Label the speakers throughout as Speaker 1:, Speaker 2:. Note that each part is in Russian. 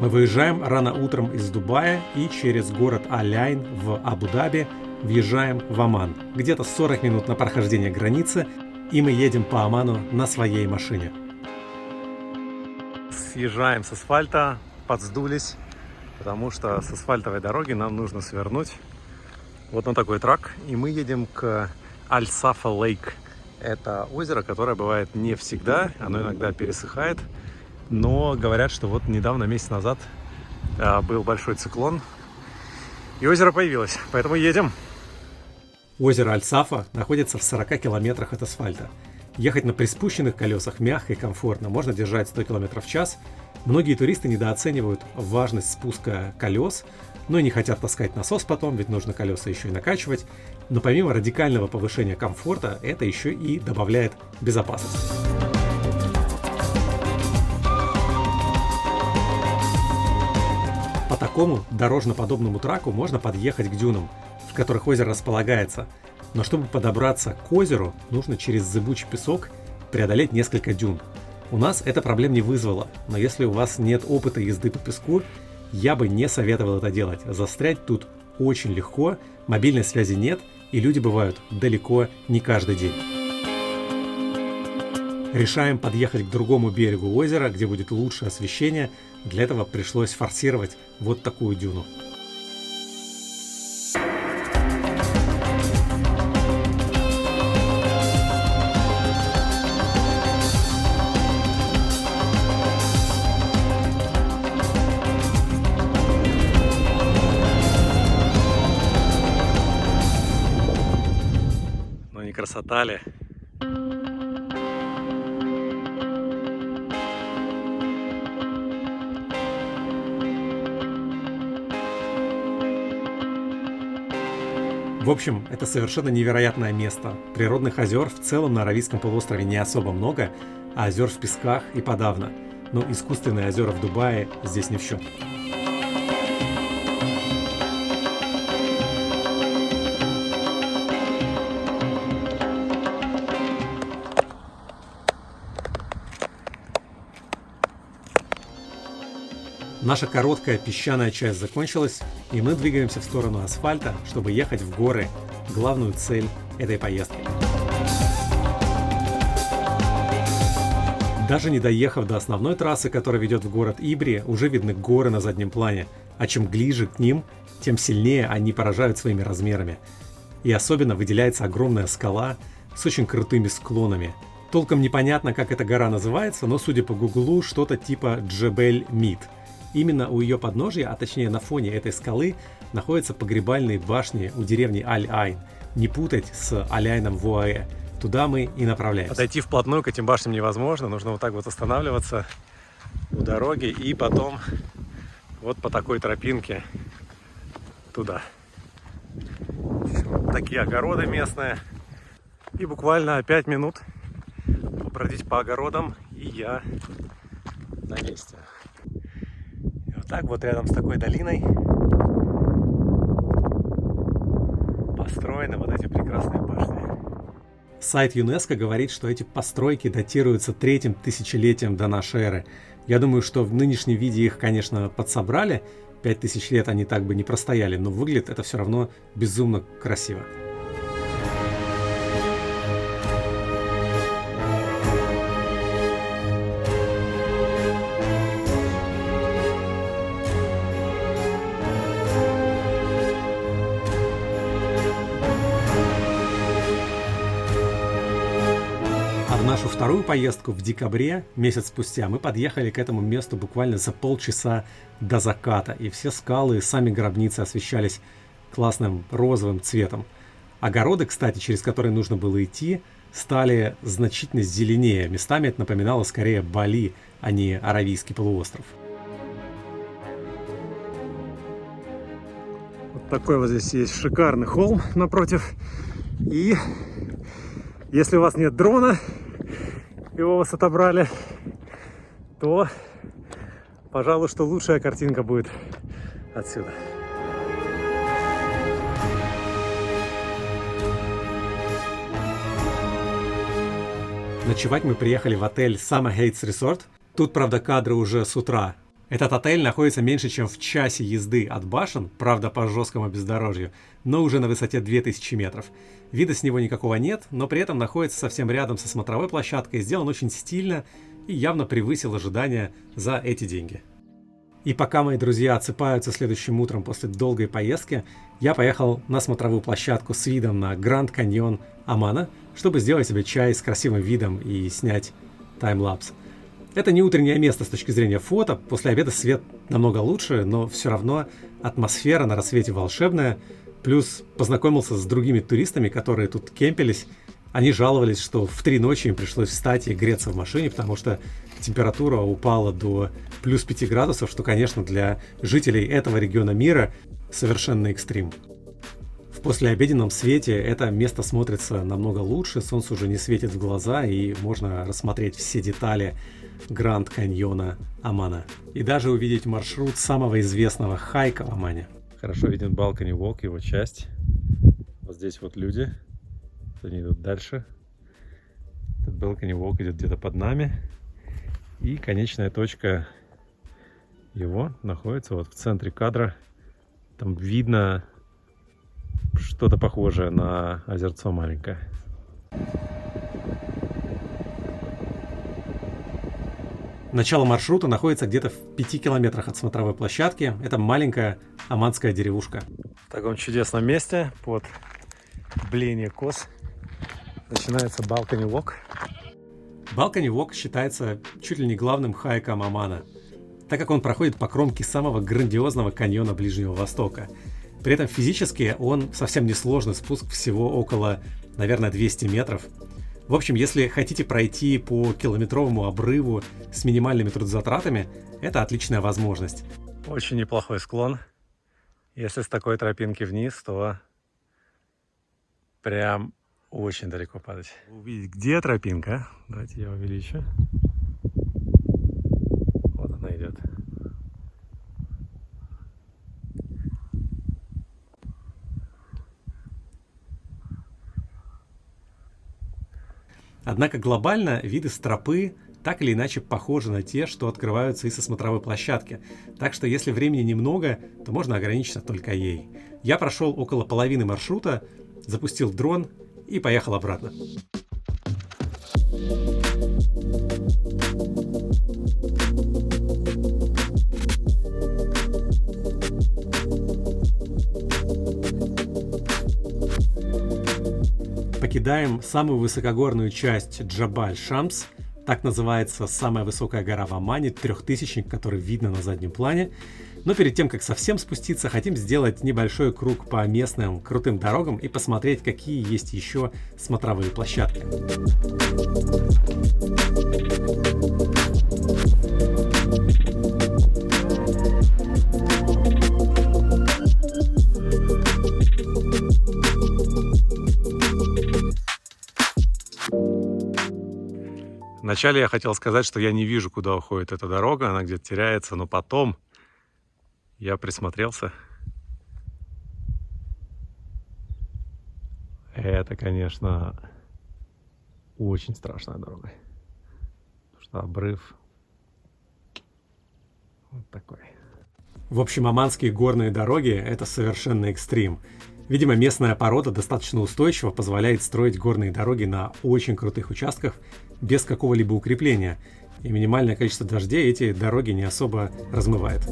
Speaker 1: Мы выезжаем рано утром из Дубая и через город Аль-Айн в Абу-Даби въезжаем в Оман. Где-то 40 минут на прохождение границы, и мы едем по Оману на своей машине. Съезжаем с асфальта, подсдулись, потому что с асфальтовой дороги нам нужно свернуть вот на такой трак, и мы едем к Аль-Сафа-Лейк. Это озеро, которое бывает не всегда, оно иногда пересыхает, но говорят, что вот недавно, месяц назад, был большой циклон, и озеро появилось, поэтому едем. Озеро Аль-Сафа находится в 40 километрах от асфальта. Ехать на приспущенных колесах мягко и комфортно, можно держать 100 км в час. Многие туристы недооценивают важность спуска колес, но и не хотят таскать насос потом, ведь нужно колеса еще и накачивать. Но помимо радикального повышения комфорта, это еще и добавляет безопасности. По такому дорожно-подобному траку можно подъехать к дюнам, в которых озеро располагается. Но чтобы подобраться к озеру, нужно через зыбучий песок преодолеть несколько дюн. У нас это проблем не вызвало, но если у вас нет опыта езды по песку, я бы не советовал это делать. Застрять тут очень легко, мобильной связи нет, и люди бывают далеко не каждый день. Решаем подъехать к другому берегу озера, где будет лучшее освещение. Для этого пришлось форсировать вот такую дюну. Ну не красота ли? В общем, это совершенно невероятное место. Природных озер в целом на Аравийском полуострове не особо много, а озер в песках и подавно. Но искусственные озера в Дубае здесь не в счет. Наша короткая песчаная часть закончилась, и мы двигаемся в сторону асфальта, чтобы ехать в горы, главную цель этой поездки. Даже не доехав до основной трассы, которая ведет в город Ибри, уже видны горы на заднем плане, а чем ближе к ним, тем сильнее они поражают своими размерами. И особенно выделяется огромная скала с очень крутыми склонами. Толком непонятно, как эта гора называется, но судя по гуглу, что-то типа Джебель-Мид. Именно у ее подножья, а точнее на фоне этой скалы, находятся погребальные башни у деревни Аль-Айн. Не путать с Аль-Айном в ОАЭ. Туда мы и направляемся. Подойти вплотную к этим башням невозможно. Нужно вот так вот останавливаться у дороги и потом вот по такой тропинке туда. Вот такие огороды местные. И буквально 5 минут побродить по огородам, и я на месте. Так вот рядом с такой долиной построены вот эти прекрасные башни. Сайт ЮНЕСКО говорит, что эти постройки датируются 3-м тысячелетием до нашей эры. Я думаю, что в нынешнем виде их, конечно, подсобрали. 5000 лет они так бы не простояли, но выглядит это все равно безумно красиво. Нашу вторую поездку в декабре, месяц спустя, мы подъехали к этому месту буквально за полчаса до заката, и все скалы и сами гробницы освещались классным розовым цветом. Огороды, кстати, через которые нужно было идти, стали значительно зеленее. Местами это напоминало скорее Бали, а не Аравийский полуостров. Вот такой вот здесь есть шикарный холм напротив. И если у вас нет дрона, его вас отобрали, то, пожалуй, что лучшая картинка будет отсюда. Ночевать мы приехали в отель Summer Heights Resort. Тут, правда, кадры уже с утра. Этот отель находится меньше, чем в часе езды от башен, правда по жесткому бездорожью, но уже на высоте 2000 метров. Вида с него никакого нет, но при этом находится совсем рядом со смотровой площадкой, сделан очень стильно и явно превысил ожидания за эти деньги. И пока мои друзья отсыпаются следующим утром после долгой поездки, я поехал на смотровую площадку с видом на Гранд Каньон Амана, чтобы сделать себе чай с красивым видом и снять таймлапс. Это не утреннее место с точки зрения фото, после обеда свет намного лучше, но все равно атмосфера на рассвете волшебная, плюс познакомился с другими туристами, которые тут кемпились. Они жаловались, что в 3 ночи им пришлось встать и греться в машине, потому что температура упала до плюс 5 градусов, что, конечно, для жителей этого региона мира совершенно экстрим. В послеобеденном свете это место смотрится намного лучше, солнце уже не светит в глаза и можно рассмотреть все детали Гранд Каньона Амана. И даже увидеть маршрут самого известного хайка в Омане. Хорошо виден Balcony Walk, его часть. Вот здесь вот люди. Они идут дальше. Этот Balcony Walk идет где-то под нами. И конечная точка его находится вот в центре кадра. Там видно что-то похожее на озерцо маленькое. Начало маршрута находится где-то в 5 километрах от смотровой площадки. Это маленькая оманская деревушка. В таком чудесном месте под блеяние коз начинается Balcony Walk. Balcony Walk считается чуть ли не главным хайком Омана, так как он проходит по кромке самого грандиозного каньона Ближнего Востока. При этом физически он совсем несложный, спуск всего около, наверное, 200 метров. В общем, если хотите пройти по километровому обрыву с минимальными трудозатратами, это отличная возможность. Очень неплохой склон. Если с такой тропинки вниз, то прям очень далеко падать. Увидеть, где тропинка. Давайте я увеличу. Вот она идет. Однако глобально виды с тропы так или иначе похожи на те, что открываются и со смотровой площадки. Так что если времени немного, то можно ограничиться только ей. Я прошел около половины маршрута, запустил дрон и поехал обратно. Покидаем самую высокогорную часть Джабаль-Шамс. Так называется самая высокая гора в Омане, 3000-ник, который видно на заднем плане. Но перед тем, как совсем спуститься, хотим сделать небольшой круг по местным крутым дорогам и посмотреть, какие есть еще смотровые площадки. Вначале я хотел сказать, что я не вижу, куда уходит эта дорога, она где-то теряется, но потом я присмотрелся. Это, конечно, очень страшная дорога. Потому что обрыв вот такой. В общем, оманские горные дороги — это совершенно экстрим. Видимо, местная порода достаточно устойчива, позволяет строить горные дороги на очень крутых участках без какого-либо укрепления. И минимальное количество дождей эти дороги не особо размывает.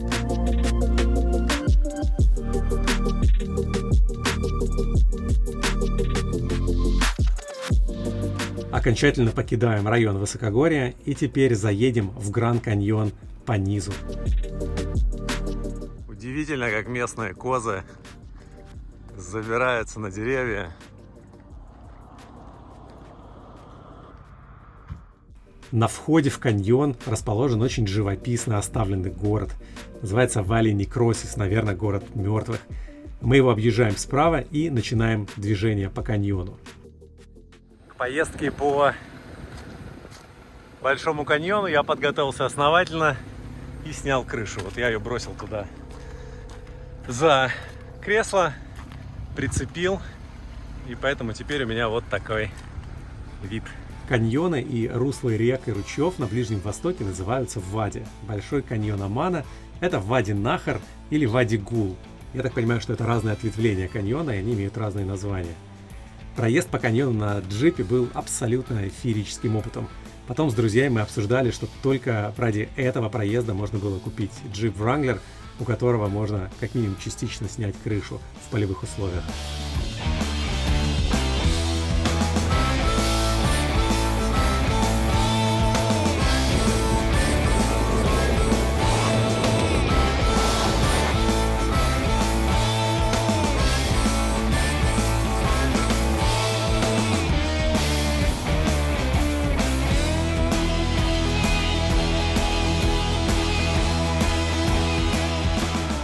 Speaker 1: Окончательно покидаем район высокогорья и теперь заедем в Гранд Каньон по низу. Удивительно, как местные козы забираются на деревья. На входе в каньон расположен очень живописно оставленный город. Называется Валли Некросис, наверное, город мертвых. Мы его объезжаем справа и начинаем движение по каньону. К поездке по Большому каньону я подготовился основательно и снял крышу. Вот я ее бросил туда за кресло, прицепил, и поэтому теперь у меня вот такой вид Каньоны и русла рек и ручьев на Ближнем Востоке называются вади. Большой каньон Омана – это Вади-Нахар или Вади-Гул. Я так понимаю, что это разные ответвления каньона, и они имеют разные названия. Проезд по каньону на джипе был абсолютно феерическим опытом. Потом с друзьями мы обсуждали, что только ради этого проезда можно было купить джип Wrangler, у которого можно как минимум частично снять крышу в полевых условиях.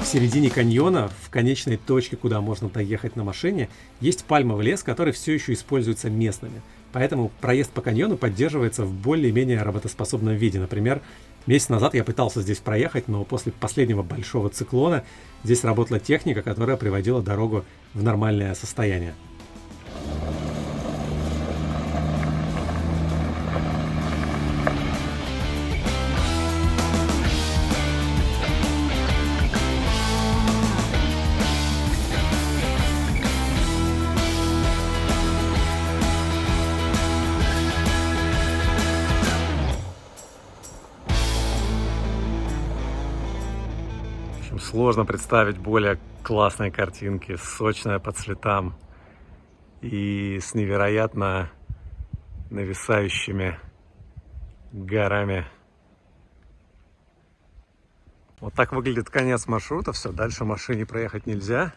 Speaker 1: В середине каньона, в конечной точке, куда можно доехать на машине, есть пальмовый лес, который все еще используется местными. Поэтому проезд по каньону поддерживается в более-менее работоспособном виде. Например, месяц назад я пытался здесь проехать, но после последнего большого циклона здесь работала техника, которая приводила дорогу в нормальное состояние. Сложно представить более классные картинки, сочная по цветам и с невероятно нависающими горами. Вот так выглядит конец маршрута. Все, дальше машине проехать нельзя.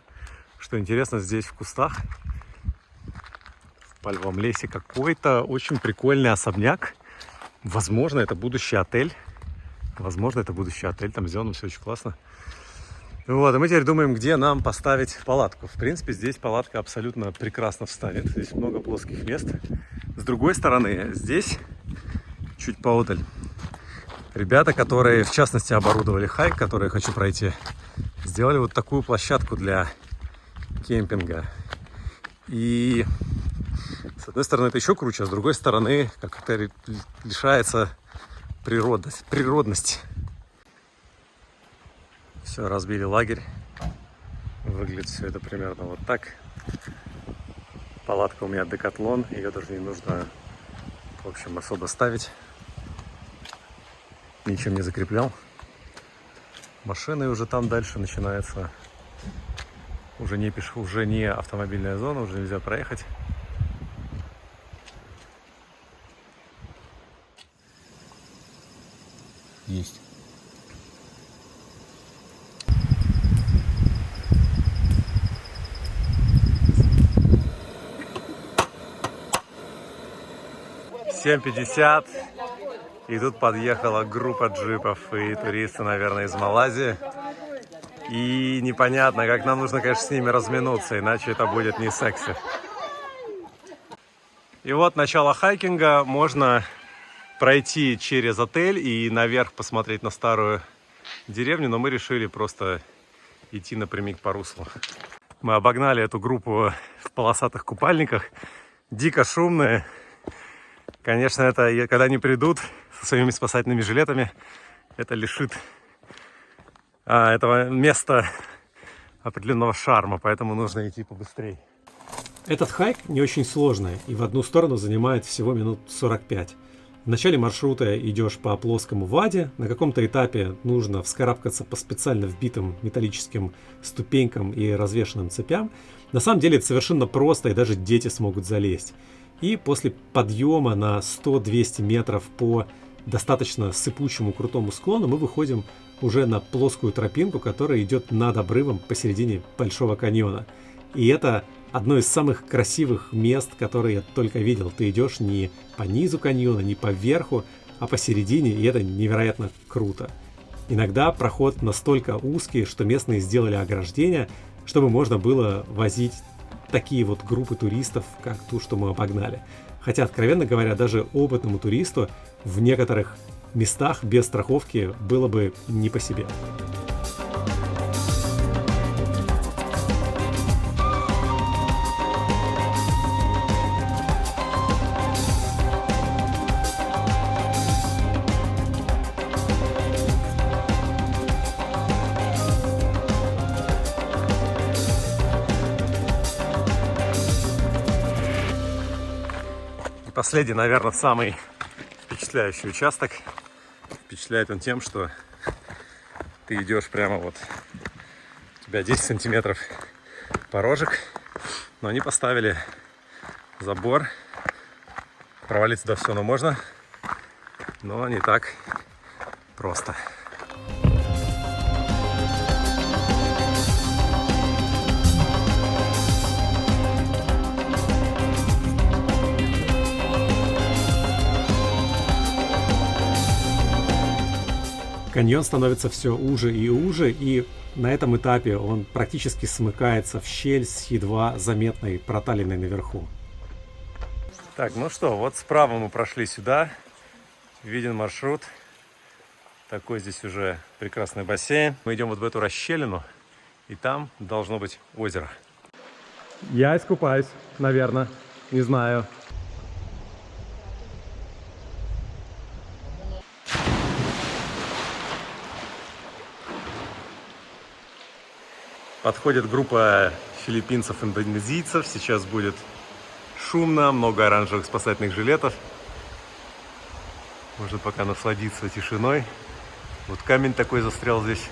Speaker 1: Что интересно, здесь в кустах, в пальмовом лесе, какой-то очень прикольный особняк. Возможно, это будущий отель. Там сделано все очень классно. Вот, и мы теперь думаем, где нам поставить палатку. В принципе, здесь палатка абсолютно прекрасно встанет. Здесь много плоских мест. С другой стороны, здесь, чуть поодаль, ребята, которые, в частности, оборудовали хайк, который я хочу пройти, сделали вот такую площадку для кемпинга. И, с одной стороны, это еще круче, а с другой стороны, как-то лишается природности. Все, разбили лагерь. Выглядит все это примерно вот так. Палатка у меня Decathlon, ее даже не нужно, в общем, особо ставить. Ничем не закреплял. Машины уже там дальше начинается. Уже не автомобильная зона, уже нельзя проехать. Есть. В 7:50, и тут подъехала группа джипов и туристы, наверное, из Малайзии. И непонятно, как нам нужно, конечно, с ними разминуться, иначе это будет не секси. И вот начало хайкинга. Можно пройти через отель и наверх посмотреть на старую деревню, но мы решили просто идти напрямик по руслу. Мы обогнали эту группу в полосатых купальниках, дико шумные. Конечно, это, когда они придут со своими спасательными жилетами, это лишит этого места определенного шарма, поэтому нужно идти побыстрее. Этот хайк не очень сложный и в одну сторону занимает всего минут 45. В начале маршрута идешь по плоскому ваде, на каком-то этапе нужно вскарабкаться по специально вбитым металлическим ступенькам и развешенным цепям. На самом деле это совершенно просто, и даже дети смогут залезть. И после подъема на 100-200 метров по достаточно сыпучему крутому склону мы выходим уже на плоскую тропинку, которая идет над обрывом посередине Большого каньона. И это одно из самых красивых мест, которые я только видел. Ты идешь не по низу каньона, не по верху, а посередине, и это невероятно круто. Иногда проход настолько узкий, что местные сделали ограждение, чтобы можно было возить такие вот группы туристов, как ту, что мы обогнали. Хотя, откровенно говоря, даже опытному туристу в некоторых местах без страховки было бы не по себе. последний, наверное, самый впечатляющий участок. Впечатляет он тем, что ты идешь прямо вот, у тебя 10 сантиметров порожек, но они поставили забор. Провалиться туда все равно можно, но не так просто.
Speaker 2: Каньон становится все уже и уже, и на этом этапе он практически смыкается в щель с едва заметной проталиной наверху.
Speaker 1: Так, ну что, вот справа мы прошли сюда, виден маршрут. Такой здесь уже прекрасный бассейн. Мы идем вот в эту расщелину, и там должно быть озеро.
Speaker 2: Я искупаюсь, наверное, не знаю.
Speaker 1: Подходит группа филиппинцев-индонезийцев. Сейчас будет шумно, много оранжевых спасательных жилетов. Можно пока насладиться тишиной. Вот камень такой застрял здесь.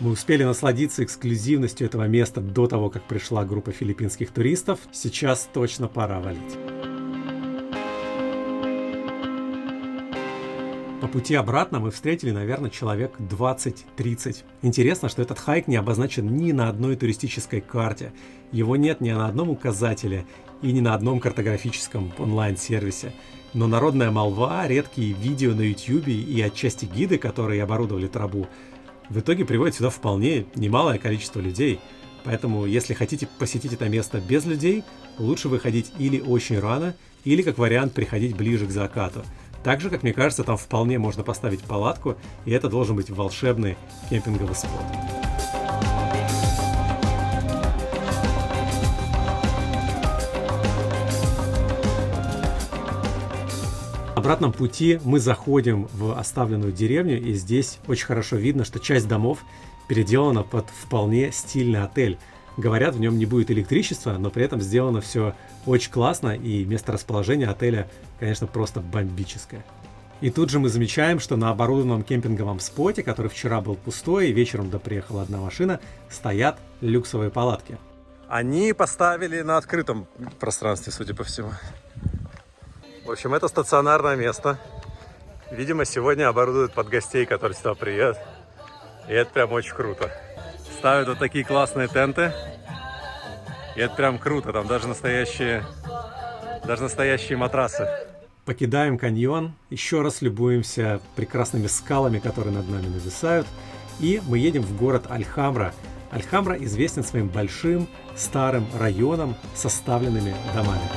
Speaker 2: Мы успели насладиться эксклюзивностью этого места до того, как пришла группа филиппинских туристов. Сейчас точно пора валить. По пути обратно мы встретили, наверное, человек 20-30. Интересно, что этот хайк не обозначен ни на одной туристической карте. Его нет ни на одном указателе и ни на одном картографическом онлайн-сервисе. Но народная молва, редкие видео на YouTube и отчасти гиды, которые оборудовали тропу, в итоге приводят сюда вполне немалое количество людей. Поэтому, если хотите посетить это место без людей, лучше выходить или очень рано, или, как вариант, приходить ближе к закату. Также, как мне кажется, там вполне можно поставить палатку, и это должен быть волшебный кемпинговый спот. На обратном пути мы заходим в оставленную деревню, и здесь очень хорошо видно, что часть домов переделана под вполне стильный отель. Говорят, в нем не будет электричества, но при этом сделано все очень классно, и месторасположение отеля, конечно, просто бомбическое. И тут же мы замечаем, что на оборудованном кемпинговом споте, который вчера был пустой, и вечером туда приехала одна машина, стоят люксовые палатки.
Speaker 1: Они поставили на открытом пространстве, судя по всему. В общем, это стационарное место. Видимо, сегодня оборудуют под гостей, которые сюда приедут. И это прям очень круто. Ставят вот такие классные тенты. И это прям круто. Там даже настоящие матрасы.
Speaker 2: Покидаем каньон, еще раз любуемся прекрасными скалами, которые над нами нависают. И мы едем в город Альхамбра. Альхамбра известен своим большим старым районом с оставленными домами.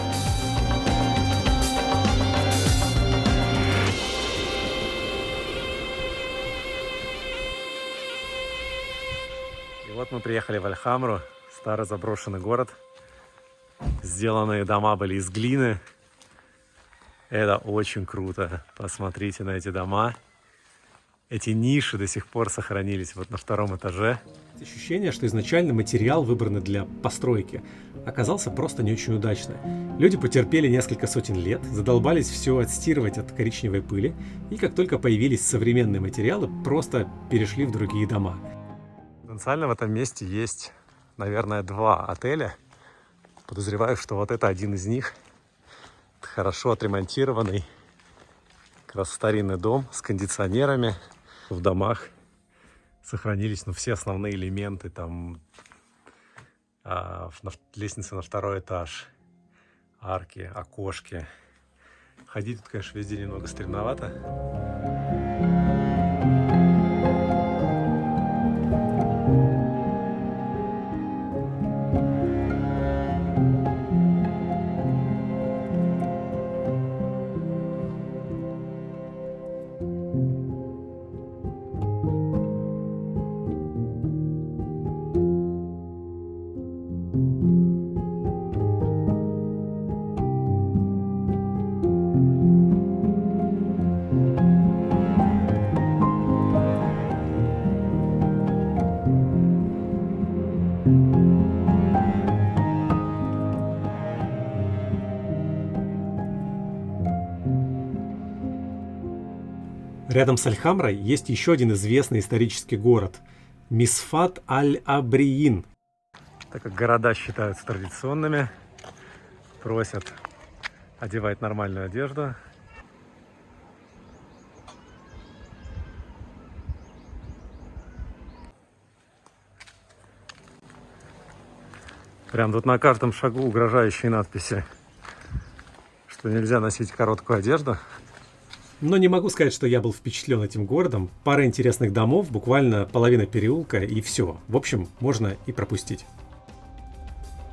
Speaker 1: И вот мы приехали в Альхамбру, старый заброшенный город. Сделанные дома были из глины. Это очень круто. Посмотрите на эти дома. Эти ниши до сих пор сохранились вот на втором этаже.
Speaker 2: Ощущение, что изначально материал, выбранный для постройки, оказался просто не очень удачно. Люди потерпели несколько сотен лет, задолбались все отстирывать от коричневой пыли, и как только появились современные материалы, просто перешли в другие дома.
Speaker 1: Потенциально в этом месте есть, наверное, 2 отеля. Подозреваю, что вот это один из них. Хорошо отремонтированный, как раз старинный дом с кондиционерами. В домах сохранились все основные элементы. Там лестница на 2-й этаж, арки, окошки. Ходить тут, конечно, везде немного стремновато.
Speaker 2: Рядом с Аль-Хамрой есть еще один известный исторический город – Мисфат аль-Абриин.
Speaker 1: Так как города считаются традиционными, просят одевать нормальную одежду. Прям тут на каждом шагу угрожающие надписи, что нельзя носить короткую одежду.
Speaker 2: Но не могу сказать, что я был впечатлен этим городом. Пара интересных домов, буквально половина переулка и все. В общем, можно и пропустить.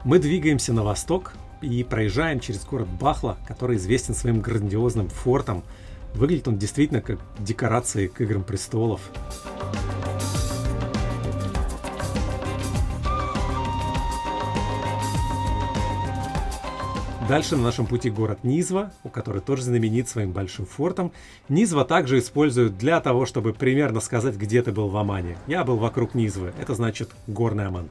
Speaker 2: Мы двигаемся на восток и проезжаем через город Бахла, который известен своим грандиозным фортом. Выглядит он действительно как декорации к «Играм престолов». Дальше на нашем пути город Низва, у который тоже знаменит своим большим фортом. Низва также используют для того, чтобы примерно сказать, где ты был в Омане. Я был вокруг Низвы, это значит горный Оман.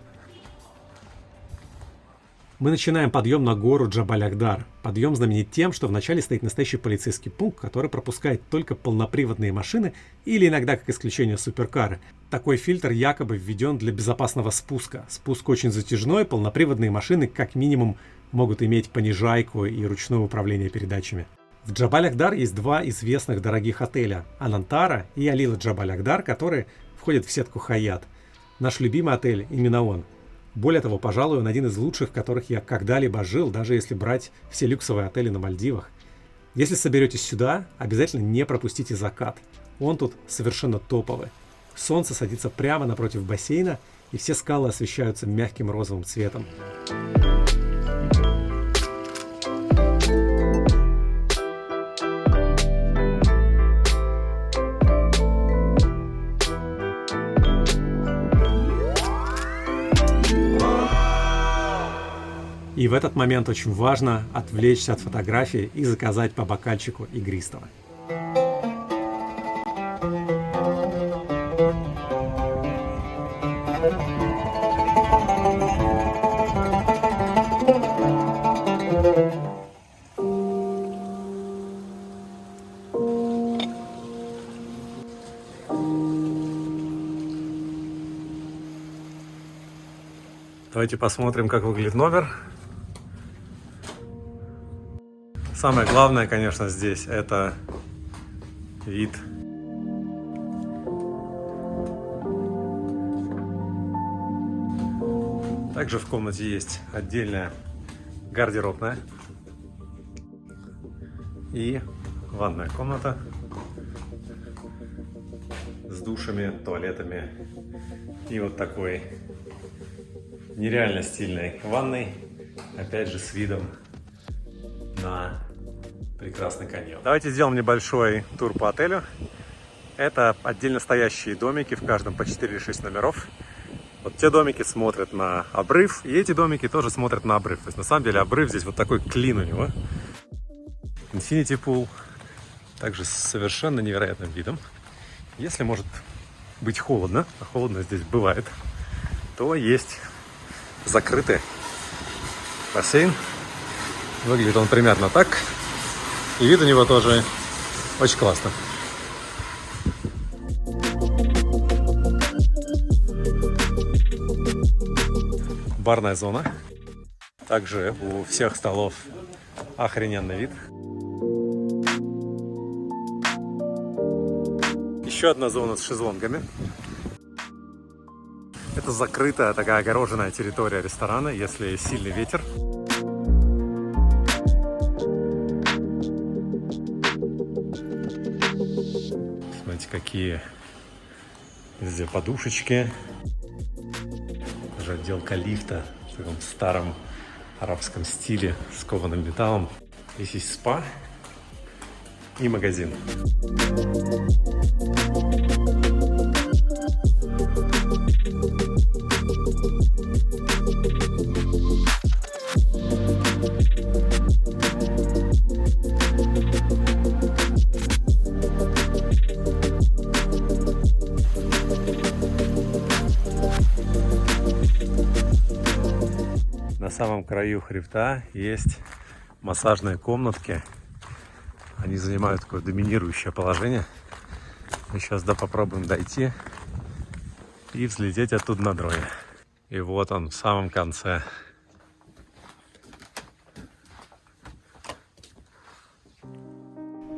Speaker 2: Мы начинаем подъем на гору Джабаль-Ахдар. Подъем знаменит тем, что вначале стоит настоящий полицейский пункт, который пропускает только полноприводные машины или иногда, как исключение, суперкары. Такой фильтр якобы введен для безопасного спуска. Спуск очень затяжной, полноприводные машины как минимум могут иметь понижайку и ручное управление передачами. В Джабаль-Ахдар есть два известных дорогих отеля – Анантара и Алила Джабаль-Ахдар, которые входят в сетку Хаят. Наш любимый отель именно он. Более того, пожалуй, он один из лучших, в которых я когда-либо жил, даже если брать все люксовые отели на Мальдивах. Если соберетесь сюда, обязательно не пропустите закат. Он тут совершенно топовый. Солнце садится прямо напротив бассейна, и все скалы освещаются мягким розовым цветом. И в этот момент очень важно отвлечься от фотографии и заказать по бокальчику игристого.
Speaker 1: Давайте посмотрим, как выглядит номер. Самое главное, конечно, здесь это вид. Также в комнате есть отдельная гардеробная и ванная комната с душами, туалетами и вот такой нереально стильной ванной, опять же с видом на прекрасный каньон. Давайте сделаем небольшой тур по отелю. Это отдельно стоящие домики, в каждом по 4 или 6 номеров. Вот те домики смотрят на обрыв, и эти домики тоже смотрят на обрыв. То есть на самом деле обрыв здесь вот такой клин у него. Infinity Pool. Также с совершенно невероятным видом. Если может быть холодно, а холодно здесь бывает, то есть закрытый бассейн. Выглядит он примерно так. И вид у него тоже очень классно. Барная зона. Также у всех столов охрененный вид. Еще одна зона с шезлонгами. Это закрытая такая огороженная территория ресторана, если сильный ветер. Смотрите, какие везде подушечки. Даже отделка лифта в таком старом арабском стиле с кованым металлом. Здесь есть спа и магазин. На самом краю хребта есть массажные комнатки. Они занимают такое доминирующее положение. Мы сейчас попробуем дойти и взлететь оттуда на дроне. И вот он в самом конце.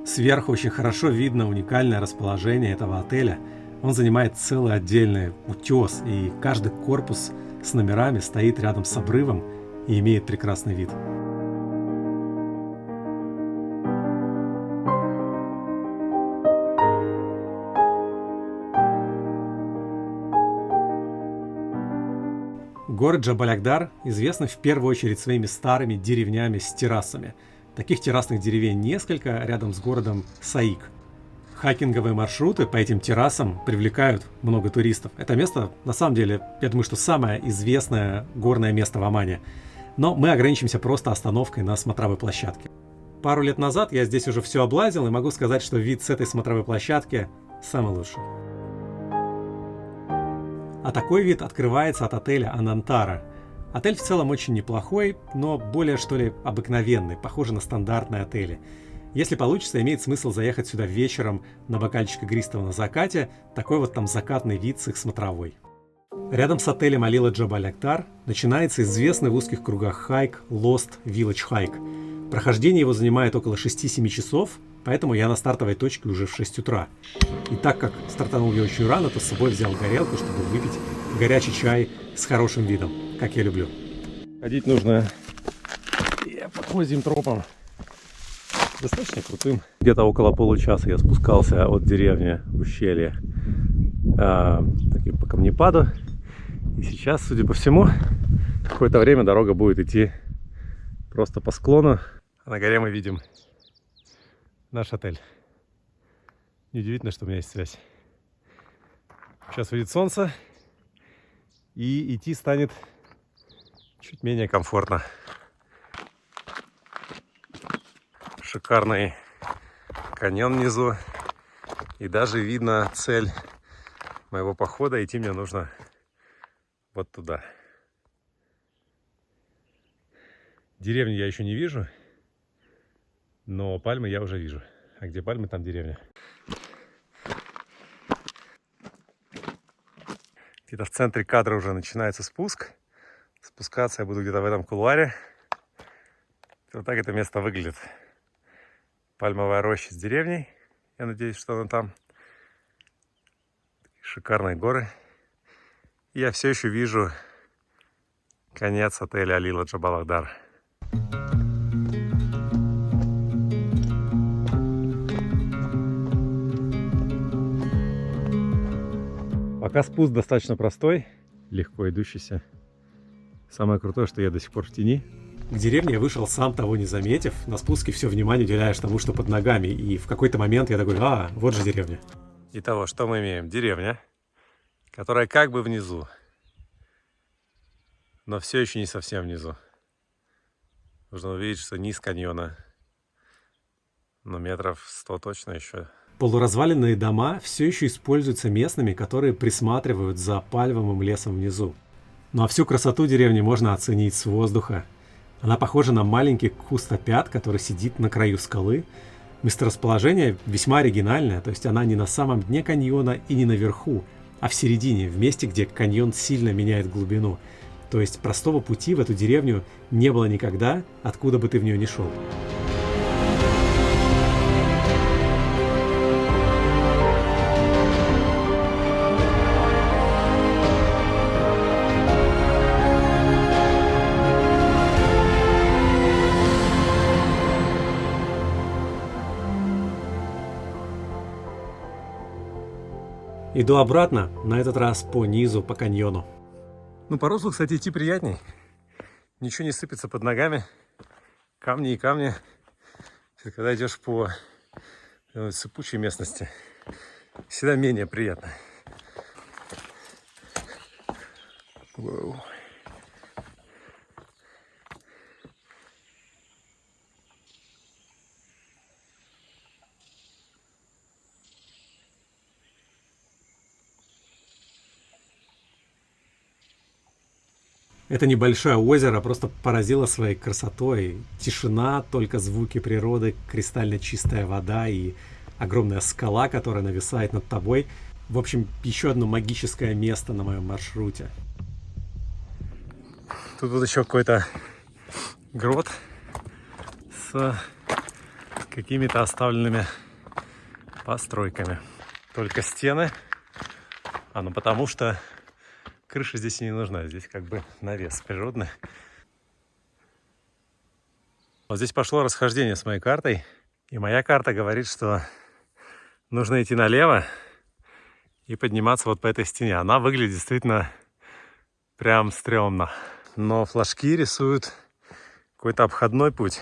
Speaker 2: Сверху очень хорошо видно уникальное расположение этого отеля. Он занимает целый отдельный утес, и каждый корпус с номерами стоит рядом с обрывом и имеет прекрасный вид. Город Джабаль-Акдар известен в первую очередь своими старыми деревнями с террасами. Таких террасных деревень несколько рядом с городом Саик. Хайкинговые маршруты по этим террасам привлекают много туристов. Это место, на самом деле, я думаю, что самое известное горное место в Омане. Но мы ограничимся просто остановкой на смотровой площадке. Пару лет назад я здесь уже все облазил и могу сказать, что вид с этой смотровой площадки самый лучший. А такой вид открывается от отеля Анантара. Отель в целом очень неплохой, но более, что ли, обыкновенный, похоже на стандартные отели. Если получится, имеет смысл заехать сюда вечером на бокальчик игристого на закате, такой вот там закатный вид с их смотровой. Рядом с отелем Алила Джабаль-Акдар начинается известный в узких кругах хайк Lost Village Hike. Прохождение его занимает около 6-7 часов, поэтому я на стартовой точке уже в 6 утра. И так как стартанул я очень рано, то с собой взял горелку, чтобы выпить горячий чай с хорошим видом, как я люблю.
Speaker 1: Ходить нужно по козьим тропам. Достаточно крутым. Где-то около получаса я спускался от деревни в ущелье по камнепаду. И сейчас, судя по всему, какое-то время дорога будет идти просто по склону. А на горе мы видим наш отель. Неудивительно, что у меня есть связь. Сейчас выйдет солнце, и идти станет чуть менее комфортно. Шикарный каньон внизу. И даже видно цель моего похода. Идти мне нужно вот туда. Деревни я еще не вижу, но пальмы я уже вижу. А где пальмы, там деревня. Где-то в центре кадра уже начинается спуск. Спускаться я буду где-то в этом кулуаре. Вот так это место выглядит. Пальмовая роща с деревней. Я надеюсь, что она там. Шикарные горы. И я все еще вижу конец отеля Алила Джабаль-Акдар. Пока спуск достаточно простой, легко идущийся. Самое крутое, что я до сих пор в тени.
Speaker 2: К деревне я вышел, сам того не заметив. На спуске все внимание уделяешь тому, что под ногами. И в какой-то момент я такой, вот же деревня.
Speaker 1: Итого, что мы имеем? Деревня, которая как бы внизу, но все еще не совсем внизу. Нужно увидеть, что низ каньона, но метров 100 точно еще.
Speaker 2: Полуразваленные дома все еще используются местными, которые присматривают за пальмовым лесом внизу. Ну а всю красоту деревни можно оценить с воздуха. Она похожа на маленький кустопят, который сидит на краю скалы. Месторасположение весьма оригинальное, то есть она не на самом дне каньона и не наверху, а в середине, в месте, где каньон сильно меняет глубину. То есть простого пути в эту деревню не было никогда, откуда бы ты в нее ни шел. Иду обратно, на этот раз по низу, по каньону.
Speaker 1: Ну, по руслу, кстати, идти приятней. Ничего не сыпется под ногами. Камни и камни. Когда идешь по сыпучей местности, всегда менее приятно. Воу.
Speaker 2: Это небольшое озеро просто поразило своей красотой. Тишина, только звуки природы, кристально чистая вода и огромная скала, которая нависает над тобой. В общем, еще одно магическое место на моем маршруте.
Speaker 1: Тут вот еще какой-то грот с какими-то оставленными постройками. Только стены. Ну потому что крыша здесь и не нужна. Здесь как бы навес природный. Вот здесь пошло расхождение с моей картой. И моя карта говорит, что нужно идти налево и подниматься вот по этой стене. Она выглядит действительно прям стрёмно. Но флажки рисуют какой-то обходной путь.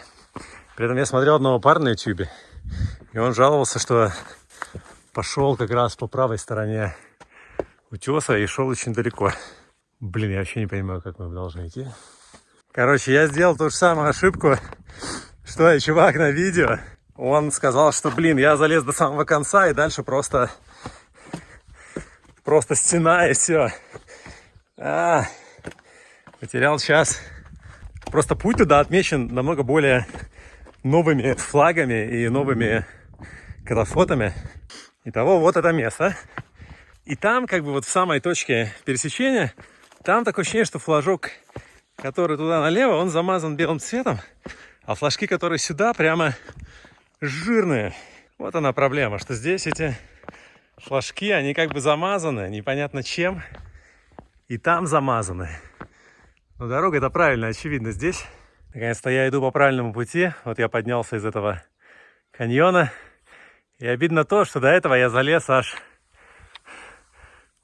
Speaker 1: При этом я смотрел одного парня на YouTube, и он жаловался, что пошел как раз по правой стороне утеса и шел очень далеко. Блин, я вообще не понимаю, как мы должны идти. Короче, я сделал ту же самую ошибку, что и чувак на видео. Он сказал, что, блин, я залез до самого конца, и дальше просто стена, и все. Потерял час. Просто путь туда отмечен намного более новыми флагами и новыми катафотами. Итого, вот это место. И там, как бы вот в самой точке пересечения, там такое ощущение, что флажок, который туда налево, он замазан белым цветом, а флажки, которые сюда, прямо жирные. Вот она проблема, что здесь эти флажки, они как бы замазаны, непонятно чем, и там замазаны. Но дорога-то правильная, очевидно, здесь. Наконец-то я иду по правильному пути. Вот я поднялся из этого каньона. И обидно то, что до этого я залез аж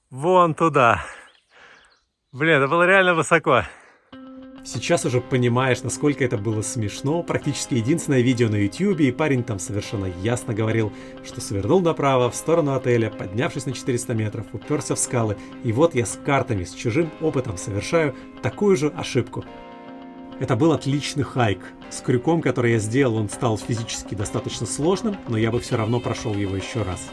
Speaker 1: вон туда. Блин, это было реально высоко.
Speaker 2: Сейчас уже понимаешь, насколько это было смешно. Практически единственное видео на YouTube, и парень там совершенно ясно говорил, что свернул направо в сторону отеля, поднявшись на 400 метров, уперся в скалы. И вот я с картами, с чужим опытом совершаю такую же ошибку. Это был отличный хайк. С крюком, который я сделал, он стал физически достаточно сложным, но я бы все равно прошел его еще раз.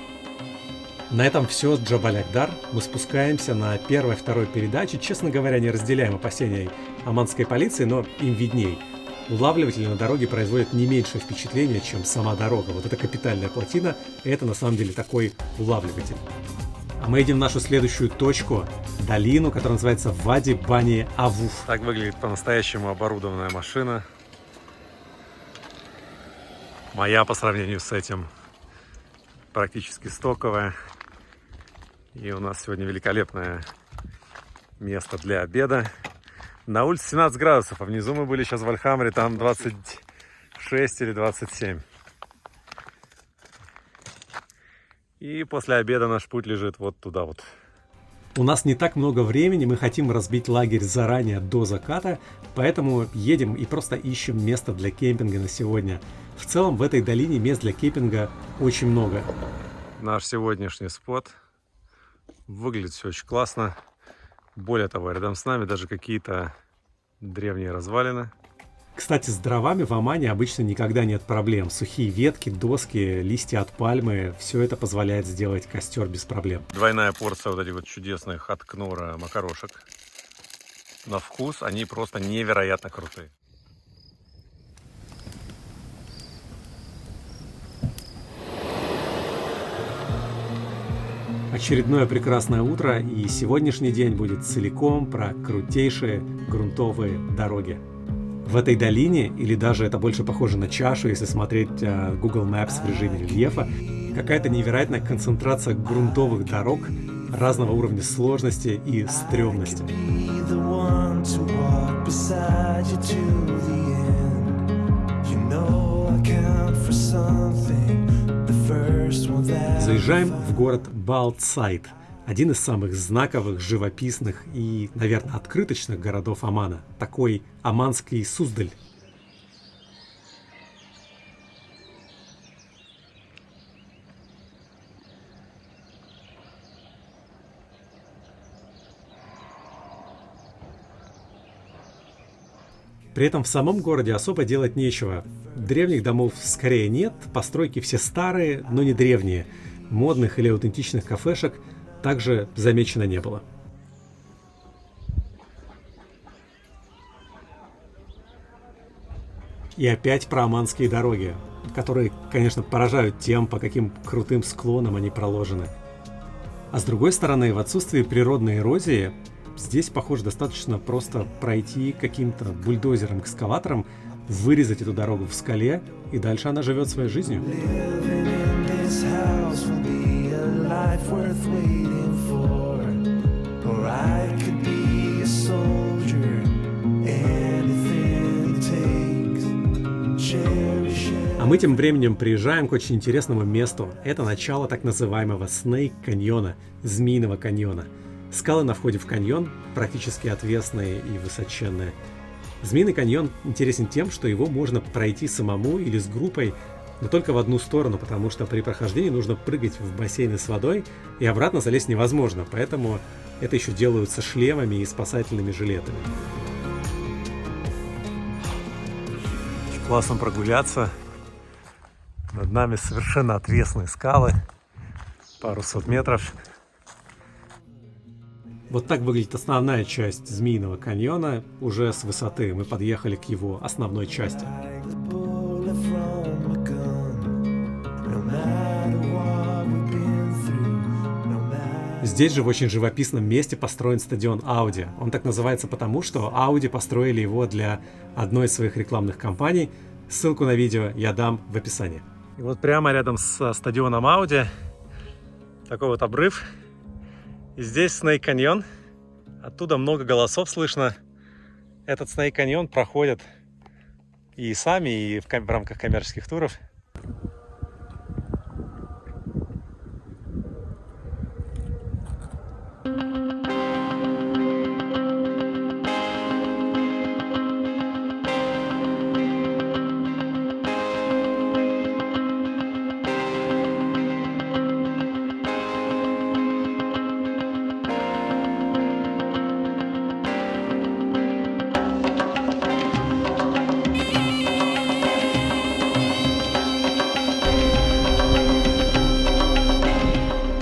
Speaker 2: На этом все с Джабаль-Акдар. Мы спускаемся на первой и второй передаче. Честно говоря, не разделяем опасений оманской полиции, но им видней. Улавливатели на дороге производят не меньшее впечатление, чем сама дорога. Вот эта капитальная плотина, это на самом деле такой улавливатель. А мы идем в нашу следующую точку, долину, которая называется Вади Бани Авуф.
Speaker 1: Так выглядит по-настоящему оборудованная машина. Моя по сравнению с этим практически стоковая. И у нас сегодня великолепное место для обеда. На улице 17 градусов, а внизу мы были сейчас в Альхамре, там 26 или 27. И после обеда наш путь лежит вот туда вот.
Speaker 2: У нас не так много времени, мы хотим разбить лагерь заранее до заката, поэтому едем и просто ищем место для кемпинга на сегодня. В целом в этой долине мест для кемпинга очень много.
Speaker 1: Наш сегодняшний спот. Выглядит все очень классно. Более того, рядом с нами даже какие-то древние развалины.
Speaker 2: Кстати, с дровами в Омане обычно никогда нет проблем. Сухие ветки, доски, листья от пальмы – все это позволяет сделать костер без проблем.
Speaker 1: Двойная порция вот этих вот чудесных от Кнора макарошек. На вкус они просто невероятно крутые.
Speaker 2: Очередное прекрасное утро, и сегодняшний день будет целиком про крутейшие грунтовые дороги. В этой долине, или даже это больше похоже на чашу, если смотреть Google Maps в режиме рельефа, какая-то невероятная концентрация грунтовых дорог разного уровня сложности и стрёмности. Заезжаем в город Балт-Сайд, один из самых знаковых, живописных и, наверное, открыточных городов Омана. Такой оманский Суздаль. При этом в самом городе особо делать нечего. Древних домов скорее нет, постройки все старые, но не древние. Модных или аутентичных кафешек также замечено не было. И опять про оманские дороги. которые, конечно, поражают тем, по каким крутым склонам они проложены. А с другой стороны, в отсутствии природной эрозии, здесь, похоже, достаточно просто пройти каким-то бульдозером-экскаватором, вырезать эту дорогу в скале, и дальше она живет своей жизнью. А мы тем временем приезжаем к очень интересному месту. Это начало так называемого Снейк каньона, Змеиного каньона. Скалы на входе в каньон практически отвесные и высоченные. Змеиный каньон интересен тем, что его можно пройти самому или с группой, но только в одну сторону, потому что при прохождении нужно прыгать в бассейны с водой, и обратно залезть невозможно, поэтому это еще делают со шлемами и спасательными жилетами.
Speaker 1: Очень классно прогуляться. Над нами совершенно отвесные скалы, пару сот метров.
Speaker 2: Вот так выглядит основная часть Змеиного каньона уже с высоты. Мы подъехали к его основной части. Здесь же в очень живописном месте построен стадион Audi. Он так называется потому, что Audi построили его для одной из своих рекламных кампаний. Ссылку на видео я дам в описании.
Speaker 1: И вот прямо рядом со стадионом Audi такой вот обрыв. И здесь Снейк каньон. Оттуда много голосов слышно. Этот Снейк каньон проходят и сами, и в рамках коммерческих туров.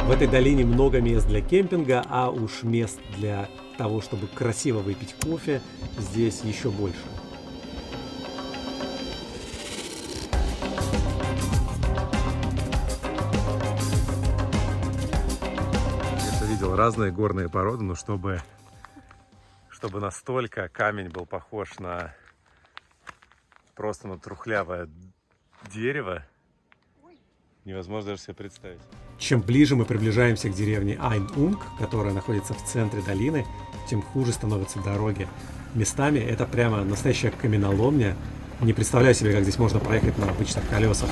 Speaker 2: В этой долине много мест для кемпинга, а уж мест для того, чтобы красиво выпить кофе, здесь еще больше.
Speaker 1: Я видел разные горные породы, но чтобы настолько камень был похож на просто на трухлявое дерево, невозможно даже себе представить.
Speaker 2: Чем ближе мы приближаемся к деревне Айн-Унг, которая находится в центре долины, тем хуже становятся дороги. Местами это прямо настоящая каменоломня. Не представляю себе, как здесь можно проехать на обычных колесах.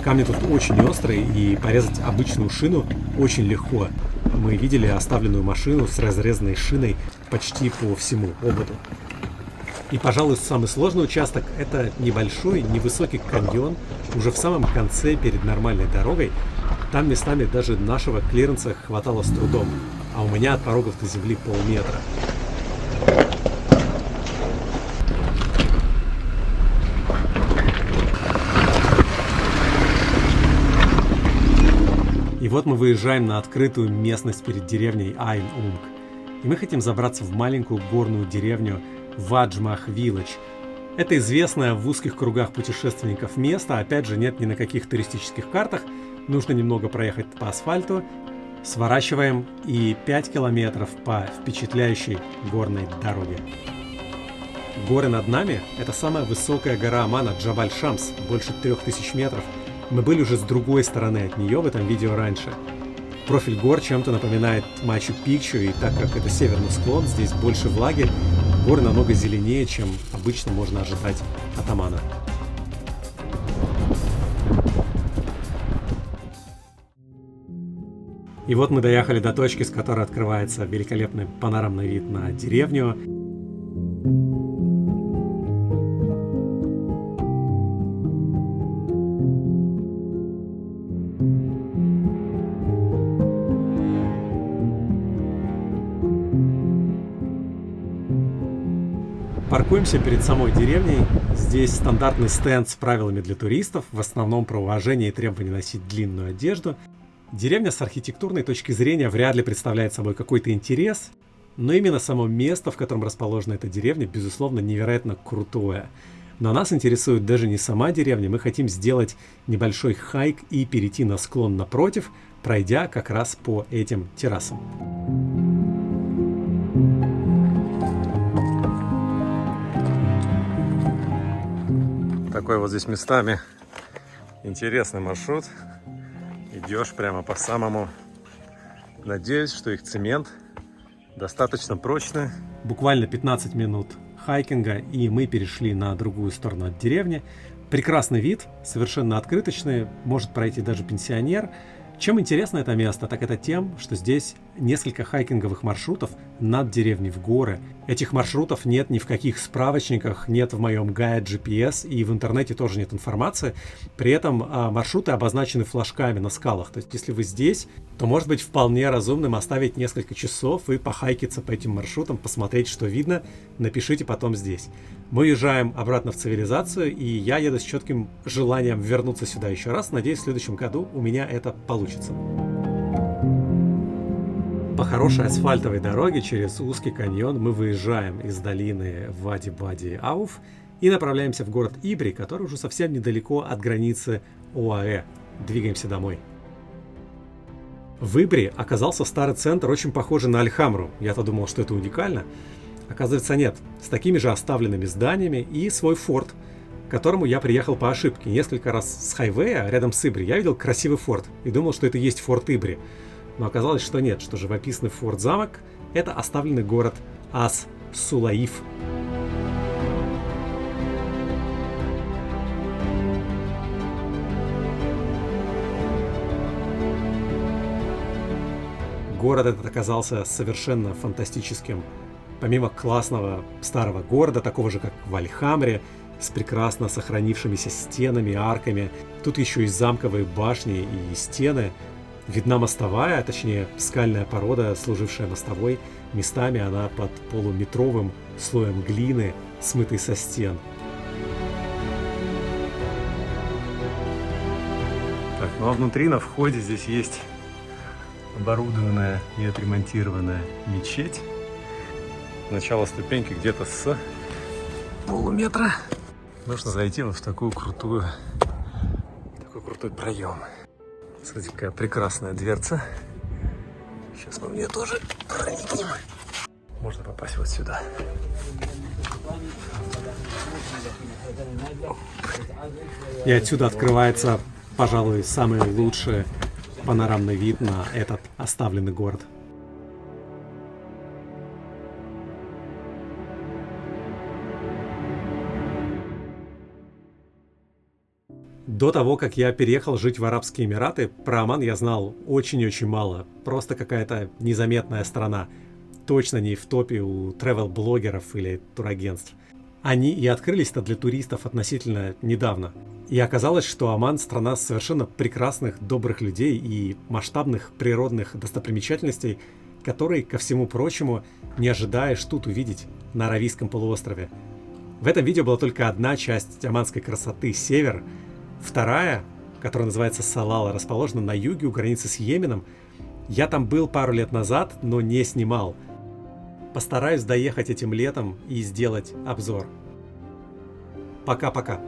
Speaker 2: Камни тут очень острые, и порезать обычную шину очень легко. Мы видели оставленную машину с разрезанной шиной почти по всему ободу. И, пожалуй, самый сложный участок – это небольшой, невысокий каньон уже в самом конце перед нормальной дорогой. Там местами даже нашего клиренса хватало с трудом, а у меня от порогов до земли полметра. И вот мы выезжаем на открытую местность перед деревней Айн-Унг. И мы хотим забраться в маленькую горную деревню Ваджмах-Виллидж. Это известное в узких кругах путешественников место, опять же, нет ни на каких туристических картах, нужно немного проехать по асфальту, сворачиваем и 5 километров по впечатляющей горной дороге. Горы над нами – это самая высокая гора Омана Джабаль-Шамс, больше 3000 метров. Мы были уже с другой стороны от нее в этом видео раньше. Профиль гор чем-то напоминает Мачу-Пикчу, и так как это северный склон, здесь больше влаги, горы намного зеленее, чем обычно можно ожидать от Омана. И вот мы доехали до точки, с которой открывается великолепный панорамный вид на деревню. Паркуемся перед самой деревней. Здесь стандартный стенд с правилами для туристов, в основном про уважение и требование носить длинную одежду. Деревня с архитектурной точки зрения вряд ли представляет собой какой-то интерес, но именно само место, в котором расположена эта деревня, безусловно, невероятно крутое. Но нас интересует даже не сама деревня, мы хотим сделать небольшой хайк и перейти на склон напротив, пройдя как раз по этим террасам.
Speaker 1: Такой вот здесь местами интересный маршрут. Идешь прямо по самому. Надеюсь, что их цемент достаточно прочный.
Speaker 2: Буквально 15 минут хайкинга, и мы перешли на другую сторону от деревни. Прекрасный вид, совершенно открыточный, может пройти даже пенсионер. Чем интересно это место, так это тем, что здесь несколько хайкинговых маршрутов над деревней в горы. Этих маршрутов нет ни в каких справочниках, нет в моем гайде GPS, и в интернете тоже нет информации. При этом маршруты обозначены флажками на скалах. То есть если вы здесь, то может быть вполне разумным оставить несколько часов и похайкиться по этим маршрутам, посмотреть, что видно. Напишите потом здесь. Мы уезжаем обратно в цивилизацию, и я еду с четким желанием вернуться сюда еще раз. Надеюсь, в следующем году у меня это получится. По хорошей асфальтовой дороге через узкий каньон мы выезжаем из долины Вади-Бади-Ауф и направляемся в город Ибри, который уже совсем недалеко от границы ОАЭ. Двигаемся домой. В Ибри оказался старый центр, очень похожий на Альхамру. Я-то думал, что это уникально. Оказывается, нет. С такими же оставленными зданиями и свой форт, к которому я приехал по ошибке. Несколько раз с хайвея рядом с Ибри я видел красивый форт и думал, что это и есть форт Ибри. Но оказалось, что нет, что живописный форт-замок – это оставленный город Ас-Сулаиф. Город этот оказался совершенно фантастическим. Помимо классного старого города, такого же как в Альхамре, с прекрасно сохранившимися стенами, арками, тут еще и замковые башни и стены. Видна мостовая, точнее скальная порода, служившая мостовой. Местами она под полуметровым слоем глины, смытой со стен.
Speaker 1: Так, ну а внутри на входе здесь есть оборудованная и отремонтированная мечеть. Начало ступеньки где-то с полуметра. Нужно зайти вот в такой крутой проем. Смотрите, какая прекрасная дверца. Сейчас мы в нее тоже проникнем. Можно попасть вот сюда.
Speaker 2: И отсюда открывается, пожалуй, самый лучший панорамный вид на этот оставленный город. До того, как я переехал жить в Арабские Эмираты, про Оман я знал очень-очень мало. Просто какая-то незаметная страна. Точно не в топе у travel-блогеров или турагентств. Они и открылись-то для туристов относительно недавно. И оказалось, что Оман – страна совершенно прекрасных, добрых людей и масштабных природных достопримечательностей, которые, ко всему прочему, не ожидаешь тут увидеть на Аравийском полуострове. В этом видео была только одна часть оманской красоты – север. Вторая, которая называется Салала, расположена на юге у границы с Йеменом. Я там был пару лет назад, но не снимал. Постараюсь доехать этим летом и сделать обзор. Пока-пока.